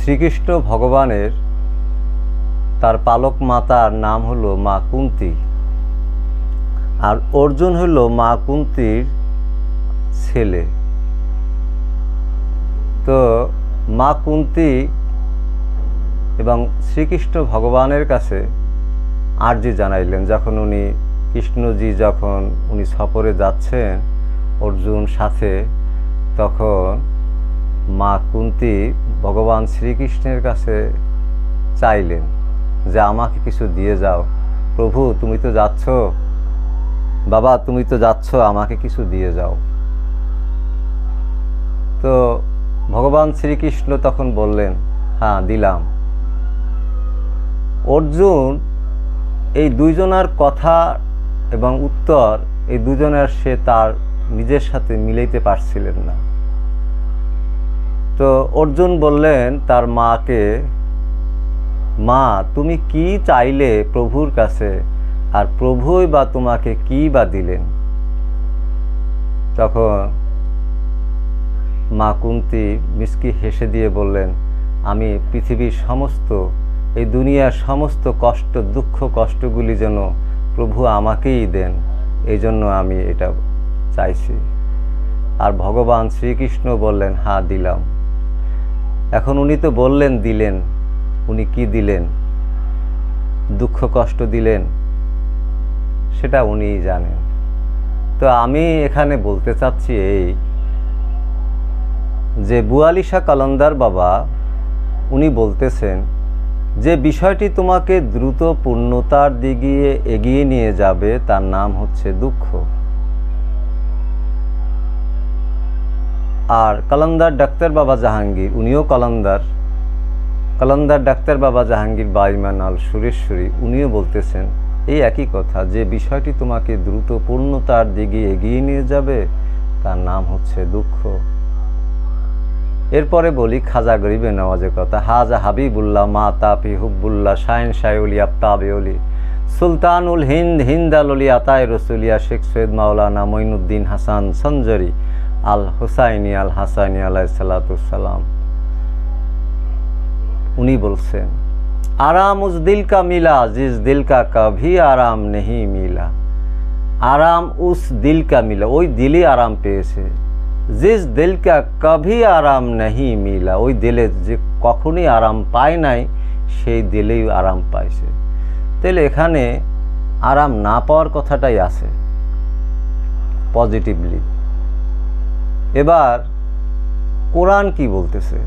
শ্রীকৃষ্ণ ভগবানের তার পালক মাতার নাম হলো মা কুন্তী, আর অর্জুন হলো মা কুন্তীর ছেলে। তো মা কুন্তী এবং শ্রীকৃষ্ণ ভগবানের কাছে আর্জি জানাইলেন, যখন উনি সফরে যাচ্ছেন অর্জুন সাথে, তখন মা কুন্তী ভগবান শ্রীকৃষ্ণের কাছে চাইলেন যে আমাকে কিছু দিয়ে যাও, প্রভু তুমি তো যাচ্ছ, বাবা তুমি তো যাচ্ছ, আমাকে কিছু দিয়ে যাও। তো ভগবান শ্রীকৃষ্ণ তখন বললেন, হ্যাঁ দিলাম। অর্জুন এই দুইজনের কথা এবং উত্তর এই দুজনের সে তার নিজের সাথে মিলাইতে পারছিলেন না। তো অর্জুন বললেন তার মাকে, মা তুমি কি চাইলে প্রভুর কাছে, আর প্রভুই বা তোমাকে কি বা দিলেন? তখন মা কুন্তী মিষ্টি হেসে দিয়ে বললেন, আমি পৃথিবীর সমস্ত, এই দুনিয়ার সমস্ত কষ্ট, দুঃখ কষ্টগুলি যেন প্রভু আমাকেই দেন, এই জন্য আমি এটা চাইছি। আর ভগবান শ্রীকৃষ্ণ বললেন, হ্যাঁ দিলাম। এখন উনি তো বললেন দিলেন, উনি কি দিলেন, দুঃখ কষ্ট দিলেন, সেটা উনিই জানেন। তো আমি এখানে বলতে চাচ্ছি এই যে বুয়ালিশা কলন্দার বাবা উনি বলতেছেন যে বিষয়টি তোমাকে দ্রুত পূর্ণতার দিকে এগিয়ে নিয়ে যাবে, তার নাম হচ্ছে দুঃখ। আর কলন্দার ডাক্তার বাবা জাহাঙ্গীর, উনিও কলন্দার ডাক্তার বাবা জাহাঙ্গীর বাইমানাল সুরেশ্বরী, উনিও বলতেছেন এই একই কথা, যে বিষয়টি তোমাকে দ্রুত পূর্ণতার দিকে এগিয়ে নিয়ে যাবে তার নাম হচ্ছে দুঃখ। এরপরে বলি খাজা গরিবে নওয়াজের কথা, হাজা হাবিবুল্লাহ মা তাপি হুব্বুল্লাহ শাহিন শাইউলি আফতাবেউলি সুলতানুল হিন্দ হিন্দালি আতায় রসুলিয়া শেখ সৈয়দ মাওলানা মঈনুদ্দিন হাসান সঞ্জরি আল হুসাইনি আল হাসানি আলাইহিসসালাম, উনি বলছেন আরাম উস দিল কা মিলা জিস দিল কা কভি আরাম নেহি মিলা। আরাম উস দিল কা মিলা, ওই দিলই আরাম পেয়েছে। জিস দিল কা কভি আরাম নেহি মিলা, ওই দিলে যে কখনই আরাম পায় নাই সেই দিলেই আরাম পাইছে। তাহলে এখানে আরাম না পাওয়ার কথাটাই আছে পজিটিভলি। এবার কোরআন কি বলতেছে,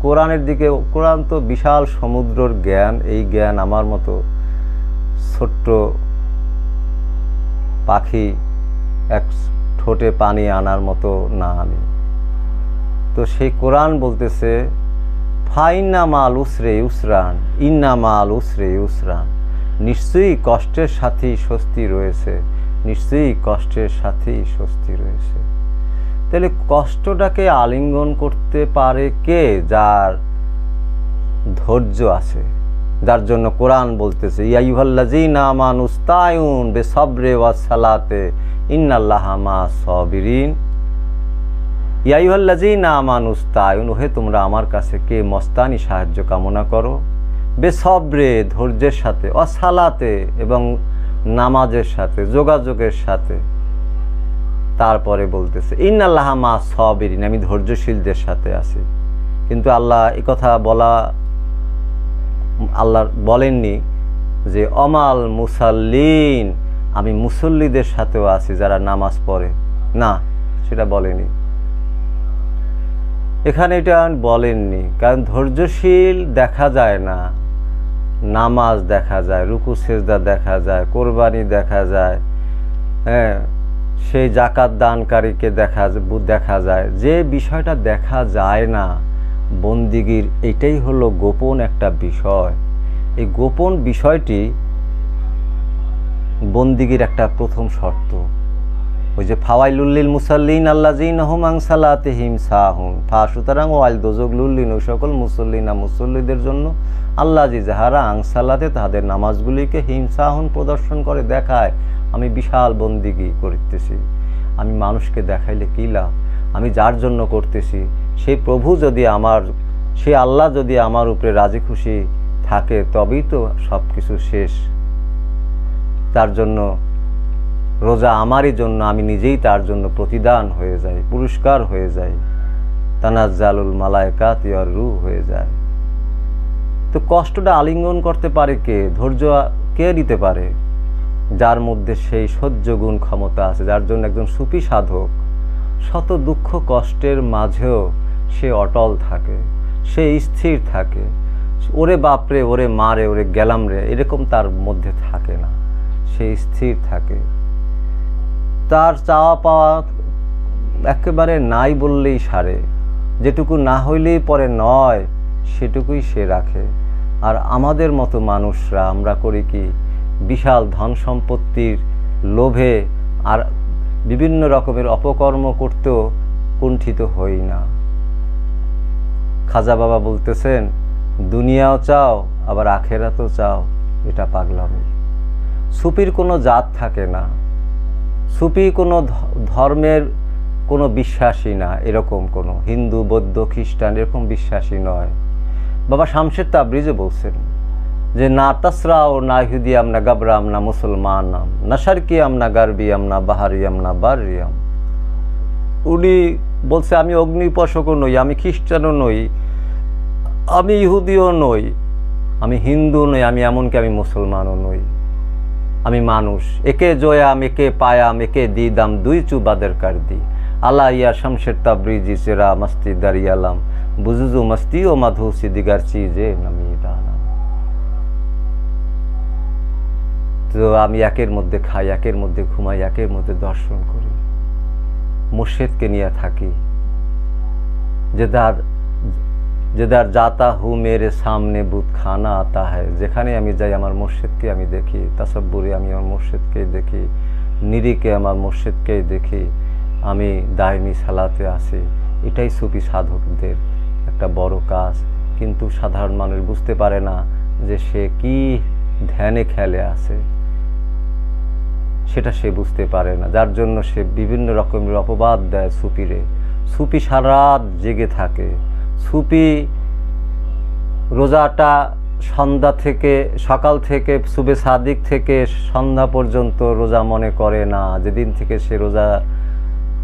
কোরআনের দিকে, কোরআন তো বিশাল সমুদ্রের জ্ঞান, এই জ্ঞান আমার মতো ছোট্ট পাখি এক ঠোঁটে পানি আনার মতো না আমি। তো সেই কোরআন বলতেছে ফাইন্না মাল উসরে ইউসরান ইন্না মাল উসরে ইউসরান, নিশ্চয়ই কষ্টের সাথেই স্বস্তি রয়েছে, নিশ্চয়ই কষ্টের সাথেই স্বস্তি রয়েছে। তাহলে কষ্টটাকে আলিঙ্গন করতে পারে কে? যার ধৈর্য আছে, যার জন্য কোরআন বলতেছে ইয়া আইয়ুহাল্লাযীনা আমানু ইসতাঈনু বিসবরি ওয়াস সালাতে ইন্নাল্লাহা মা'আস সাবিরিন। ইয়া আইয়ুহাল্লাযীনা আমানু ইসতাঈনু, হে তোমরা আমার কাছে কে মস্তানি সাহায্য কামনা করো, বেসবরে ধৈর্যের সাথে, ওয়াস সালাতে এবং নামাজের সাথে, যোগাযোগের সাথে। তারপরে বলতেছে ইন্নাল্লাহা মা'আস সাবিরিন, আমি ধৈর্যশীলদের সাথে আছি। কিন্তু আল্লাহ এই কথা আল্লাহ বলেননি যে অমাল মুসাল্লিন, আমি মুসল্লিদের সাথেও আছি যারা নামাজ পড়ে, না, সেটা বলেনি এখানে, এটা বলেননি। কারণ ধৈর্যশীল দেখা যায় না, নামাজ দেখা যায়, রুকু সেজদা দেখা যায়, কোরবানি দেখা যায়, হ্যাঁ, সেই জাকাত দানকারীকে দেখা যায়। যে বিষয়টা দেখা যায় না বন্দিগির, এটাই হলো গোপন একটা বিষয়। এই গোপন বিষয়টি বন্দিগির একটা প্রথম শর্ত। ওই যে ফাওয়াইলুল মুসাল্লিন আল্লাযীনা হুম আন সালাতিহিম সাহুন, সুতরাং ওয়াইল দোজগলুল্লিন, ওই সকল মুসল্লিদের জন্য আল্লাযী যাহারা আন সালাতে তাদের নামাজগুলিকে হিমসাহুন প্রদর্শন করে, দেখায় আমি বিশাল বন্দিগি করতেছি। আমি মানুষকে দেখাইলে কী লাভ? আমি যার জন্য করতেছি সেই প্রভু যদি আমার সে আল্লাহ যদি আমার উপরে রাজি খুশি থাকে তবেই তো সব কিছু শেষ। তার জন্য রোজা আমারই জন্য, আমি নিজেই তার জন্য প্রতিদান হয়ে যাই, পুরস্কার হয়ে যাই, তানাজ্জালুল মালায়েকাত ওয়ার রূহ হয়ে যায়। তো কষ্টটা আলিঙ্গন করতে পারে কে? ধৈর্য কে দিতে পারে? যার মধ্যে সেই সহ্য গুণ ক্ষমতা আছে, যার জন্য একজন সুফি সাধক শত দুঃখ কষ্টের মাঝেও সে অটল থাকে, সে স্থির থাকে। ওরে বাপরে, ওরে মারে, ওরে গেলাম রে, এরকম তার মধ্যে থাকে না, সে স্থির থাকে। তার চাওয়া পাওয়া একেবারে নাই বললেই সারে, যেটুকু না হইলেই পরে নয় সেটুকুই সে রাখে। আর আমাদের মতো মানুষরা আমরা করি কি, বিশাল ধন সম্পত্তির লোভে আর বিভিন্ন রকমের অপকর্ম করতেও কুণ্ঠিত হই না। খাজা বাবা বলতেছেন, দুনিয়াও চাও আবার আখেরাতও চাও, এটা পাগলামি। সুফির কোনো জাত থাকে না, সুফি কোনো ধর্মের কোনো বিশ্বাসী না, এরকম কোনো হিন্দু বৌদ্ধ খ্রিস্টান এরকম বিশ্বাসী নয়। বাবা শামশের তাবরিজে বলছেন যে না তাসরাও না ইহুদিয়াম না গাবরাম না মুসলমানাম না শারকিয়াম না গারবিয়াম না বাহারিয়াম না বারিয়াম। উনি বলছে আমি অগ্নিউপাসকও নই, আমি খ্রিস্টানও নই, আমি ইহুদিও নই, আমি হিন্দু নই, আমি এমনকি আমি মুসলমানও নই, আমি মানুষ। একে জয়াম একে পায়াম একে দিদাম দুই চুবাদের কার দি আলা ইয়া শামশের তাবরিজি চেরা মস্তি দারিয়ালাম বুজুজু মস্তি ও মাধু সিদিগার চিজে নামি দানাম। তো আমি একের মধ্যে খাই, একের মধ্যে ঘুমাই, একের মধ্যে দর্শন করি, মুর্শিদকে নিয়ে থাকি। যেদার জাতা হু মেরে সামনে বুত খানা আতা হয়, যেখানে আমি যাই আমার মুর্শিদকে আমি দেখি, তাসাব্বুরে আমি আমার মুর্শিদকেই দেখি, নিরিকে আমার মুর্শিদকেই দেখি, আমি দায়মি সালাতে আসি। এটাই সুফি সাধকদের একটা বড় কাজ। কিন্তু সাধারণ মানুষ বুঝতে পারে না যে সে কি ধ্যানে খেলে আছে, সেটা সে বুঝতে পারে না। যার জন্য সে বিভিন্ন রকমের অপবাদ দেয় সুফিরে। সুফি সারা রাত জেগে থাকে, সুফি রোজাটা সন্ধ্যা থেকে সকাল থেকে সুবে সাদিক থেকে সন্ধ্যা পর্যন্ত রোজা মনে করে না। যেদিন থেকে সে রোজা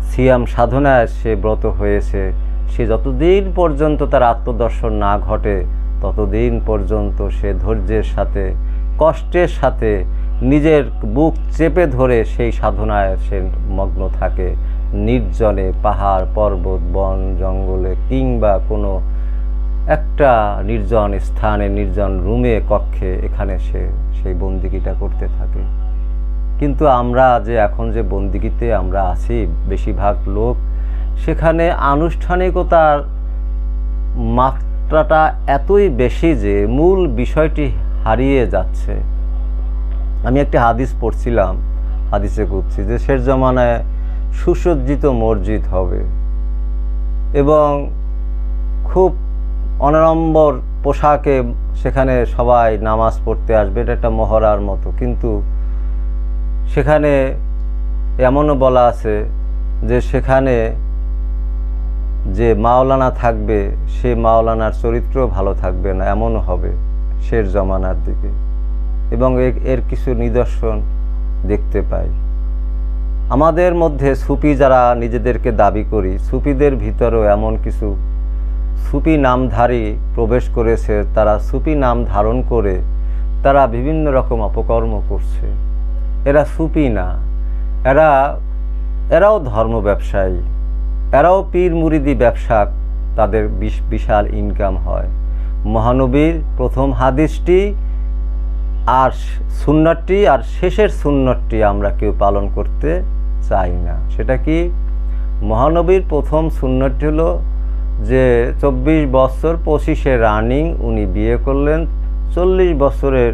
সিয়াম সাধনায় সে ব্রত হয়েছে, সে যতদিন পর্যন্ত তার আত্মদর্শন না ঘটে ততদিন পর্যন্ত সে ধৈর্যের সাথে কষ্টের সাথে নিজের বুক চেপে ধরে সেই সাধনায় সে মগ্ন থাকে। নির্জনে পাহাড় পর্বত বন জঙ্গলে কিংবা কোনো একটা নির্জন স্থানে নির্জন রুমে কক্ষে এখানে সে সেই বন্দিগিটা করতে থাকে। কিন্তু আমরা যে এখন যে বন্দিগিতে আমরা আছি বেশিরভাগ লোক, সেখানে আনুষ্ঠানিকতার মাত্রাটা এতই বেশি যে মূল বিষয়টি হারিয়ে যাচ্ছে। আমি একটি হাদিস পড়ছিলাম, হাদিসে কুদসি, যে শেষ জমানায় সুসজ্জিত মসজিদ হবে এবং খুব অনাড়ম্বর পোশাকে সেখানে সবাই নামাজ পড়তে আসবে, এটা একটা মহড়ার মতো। কিন্তু সেখানে এমনও বলা আছে যে সেখানে যে মাওলানা থাকবে সে মাওলানার চরিত্র ভালো থাকবে না, এমনও হবে শেষ জমানার দিকে। এবং এর কিছু নিদর্শন দেখতে পাই। আমাদের মধ্যে সুফি যারা নিজেদেরকে দাবি করি, সুফিদের ভিতরেও এমন কিছু সুফি নামধারী প্রবেশ করেছে। তারা সুফি নাম ধারণ করে তারা বিভিন্ন রকম অপকর্ম করছে। এরা সুফি না, এরাও ধর্ম ব্যবসায়ী, এরাও পীর মুরিদি ব্যবসা, তাদের বিশাল ইনকাম হয়। মহানবীর প্রথম হাদিসটি আর সুন্নতটি আর শেষের সুন্নতটি আমরা কেউ পালন করতে চাই না। সেটা কি? মহানবীর প্রথম সুন্নতটি হলো যে 24 বছর 25-এ রানিং উনি বিয়ে করলেন, 40 বছরের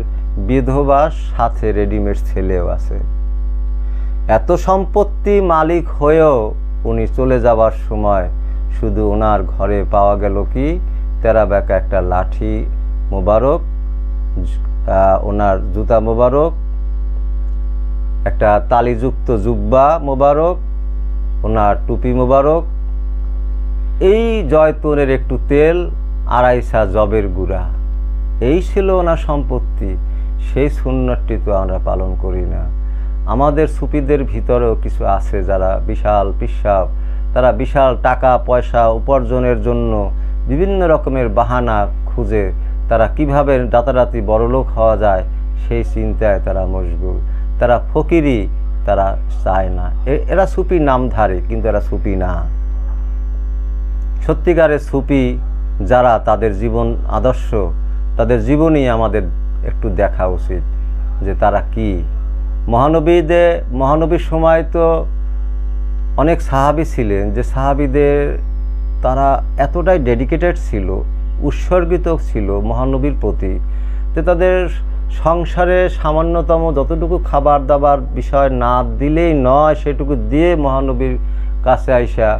বিধবা, সাথে রেডিমেড ছেলেও আছে। এত সম্পত্তি মালিক হয়েও উনি চলে যাবার সময় শুধু ওনার ঘরে পাওয়া গেল কি তেরা বেঁকা একটা লাঠি মোবারক, ওনার জুতা মোবারক, একটা তালিযুক্ত জুব্বা মোবারক, ওনার টুপি মোবারক, এই জয়তুনের একটু তেল আড়াইসা জবের গুড়া, এই ছিল ওনার সম্পত্তি। সেই সুন্নতটি তো আমরা পালন করি না। আমাদের সুফিদের ভিতরেও কিছু আছে যারা বিশাল পিসাব, তারা বিশাল টাকা পয়সা উপার্জনের জন্য বিভিন্ন রকমের বাহানা খুঁজে তারা কিভাবে রাতারাতি বড়লোক হওয়া যায় সেই চিন্তায় তারা মশগুল। তারা ফকিরি তারা চায় না। এরা সুফি নামধারী, কিন্তু এরা সুফি না। সত্যিকারের সুফি যারা, তাদের জীবন আদর্শ, তাদের জীবনই আমাদের একটু দেখা উচিত যে তারা কি। মহানবীর সময় তো অনেক সাহাবী ছিলেন, যে সাহাবীদের তারা এতটাই ডেডিকেটেড ছিল, উৎসর্গিত ছিল মহানবীর প্রতি, যে তাদের সংসারে সামান্যতম যতটুকু খাবার দাবার বিষয় না দিলেই নয়, সেটুকু দিয়ে মহানবীর কাছে আইসা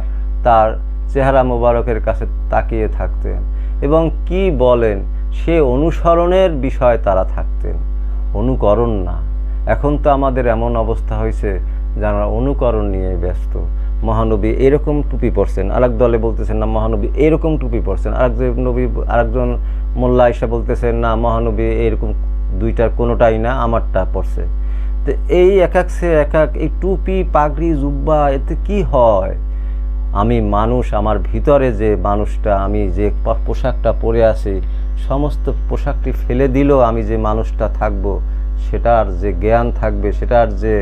তার চেহারা মোবারকের কাছে তাকিয়ে থাকতেন এবং কি বলেন সে অনুসরণের বিষয় তারা থাকতেন, অনুকরণ না। এখন তো আমাদের এমন অবস্থা হয়েছে যে আমরা অনুকরণ নিয়ে ব্যস্ত। মহানবী এরকম টুপি পরছেন, আরেক দলে বলতেছেন না মহানবী এরকম টুপি পরছেন, আরেকজন মোল্লা এসে বলতেছেন না মহানবী এরকম, দুইটার কোনোটাই না, আমারটা পরছে। তো এই এক এক এই টুপি পাগড়ি জুব্বা এতে কি হয়? আমি মানুষ, আমার ভিতরে যে মানুষটা, আমি যে পোশাকটা পরে আছি, সমস্ত পোশাকটি ফেলে দিলেও আমি যে মানুষটা থাকব, সেটার যে জ্ঞান থাকবে, সেটার যে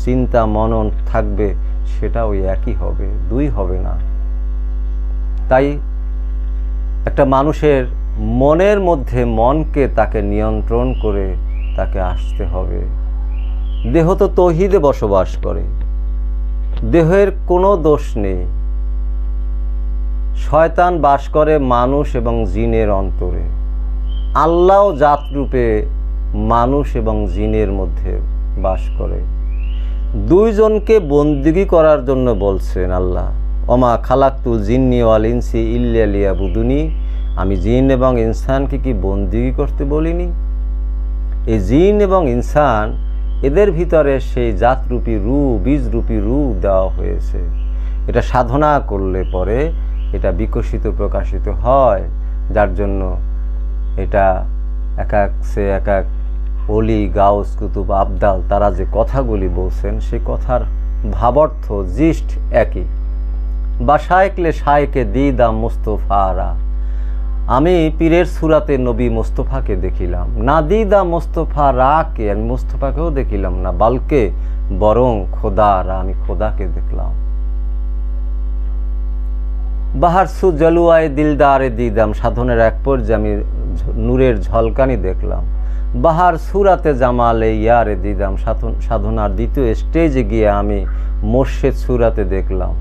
চিন্তা মনন থাকবে, সেটা ওই একই হবে, দুই হবে না। তাই একটা মানুষের মনের মধ্যে মনকে তাকে নিয়ন্ত্রণ করে তাকে আসতে হবে। দেহ তো তৌহিদে বসবাস করে, দেহের কোনো দোষ নেই। শয়তান বাস করে মানুষ এবং জিনের অন্তরে। আল্লাহ জাতরূপে মানুষ এবং জিনের মধ্যে বাস করে। দুইজনকে বন্দিগি করার জন্য বলছেন আল্লাহ, ওমা খালাকতুল জিন্নি ওয়াল ইনসি ইল্লা লিয়াবুদুনি, আমি জিন এবং ইনসানকে কি বন্দিগি করতে বলিনি? এই জিন এবং ইনসান এদের ভিতরে সেই জাতরূপী রূহ, বীজরূপী রূহ দেওয়া হয়েছে। এটা সাধনা করলে পরে এটা বিকশিত প্রকাশিত হয়, যার জন্য এটা এক এক অলি গাউস কুতুব আবদাল তারা যে কথাগুলি বলছেন সেই কথার ভাবার্থ জিস্ট একই। বাসায়কলে শায়কে দিদা মুস্তফারা, আমি পীরের সুরাতে নবী মুস্তফাকে দেখিলাম না, দিদা মুস্তফা রাকে, আমি মুস্তফাকেও দেখিলাম না, বালকে বরং খোদারা, আমি খোদাকে দেখলাম। বাহার সু জলুয়ায় দিলদারে দিদাম, সাধনের এক পর্যায়ে আমি নূরের ঝলকানি দেখলাম। বাহার সুরাতে জামালে ইয়ারে দিদাম, সাধনার দ্বিতীয় স্টেজে গিয়ে আমি মোর্শেদ সুরাতে দেখলাম।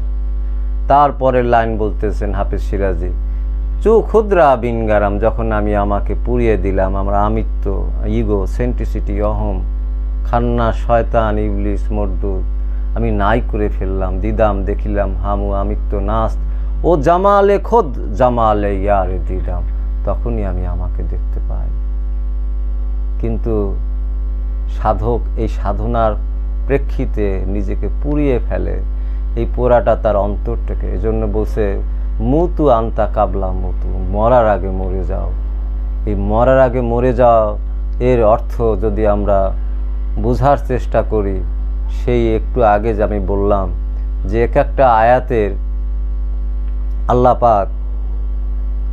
তারপরের লাইন বলতেছেন হাফিজ সিরাজি, চু ক্ষুদ্রা বিনগারাম, যখন আমি আমাকে পুড়িয়ে দিলাম, আমরা আমিত্ব, ইগো, সেন্টিসিটি, অহম, খান্না, শয়তান, ইবলিস, মর্দুদ আমি নাই করে ফেললাম। দিদাম দেখিলাম হামু, আমিত্ব, নাস ও জামালে খোদ জামালে ইয়ারে দিদাম, তখনই আমি আমাকে দেখতে পাই। কিন্তু সাধক এই সাধনার প্রেক্ষিতে নিজেকে পুড়িয়ে ফেলে, এই পোড়াটা তার অন্তরটাকে। এজন্য বলছে মুতু আন্তা কাবলা মুতু, মরার আগে মরে যাও। এই মরার আগে মরে যাও এর অর্থ যদি আমরা বোঝার চেষ্টা করি, সেই একটু আগে যে আমি বললাম যে এক একটা আয়াতের আল্লাহ পাক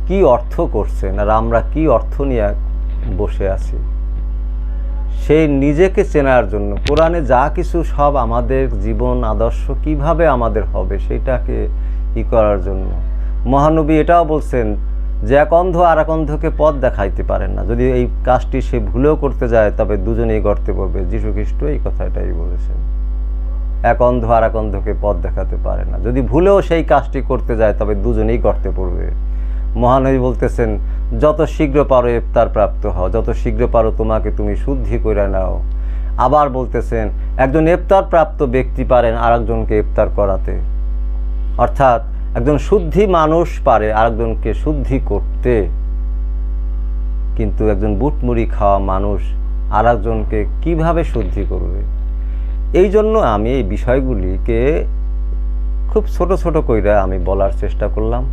কি অর্থ করছেন আর আমরা কি অর্থ নিয়ে বসে আছি, সেই নিজেকে চেনার জন্য কোরআনে যা কিছু সব আমাদের জীবন আদর্শ কিভাবে আমাদের হবে সেটাকে করার জন্য মহানবী এটাও বলছেন যে এক অন্ধ আর এক অন্ধকে পথ দেখাইতে পারেন না, যদি এই কাজটি সে ভুলেও করতে যায় তবে দুজনেই গর্তে পড়বে। যীশু খ্রিস্ট এই কথাটাই বলেছেন, এক অন্ধ আর এক অন্ধকে পথ দেখাতে পারে না, যদি ভুলেও সেই কাজটি করতে যায় তবে দুজনেই গর্তে পড়বে। মহানবী বলতেছেন যত শীঘ্র পারো ইফতার প্রাপ্ত হও, যত শীঘ্র পারো তোমাকে তুমি শুদ্ধি করে নাও। আবার বলতেছেন একজন ইফতার প্রাপ্ত ব্যক্তি পারেন আরেকজনকে ইফতার করাতে, অর্থাৎ একজন শুদ্ধি মানুষ পারে আরেকজনকে শুদ্ধি করতে, কিন্তু একজন বুটমুড়ি খাওয়া মানুষ আরেকজনকে কিভাবে শুদ্ধি করবে? এই জন্য আমি এই বিষয়গুলিকে খুব ছোট ছোট কইরা আমি বলার চেষ্টা করলাম।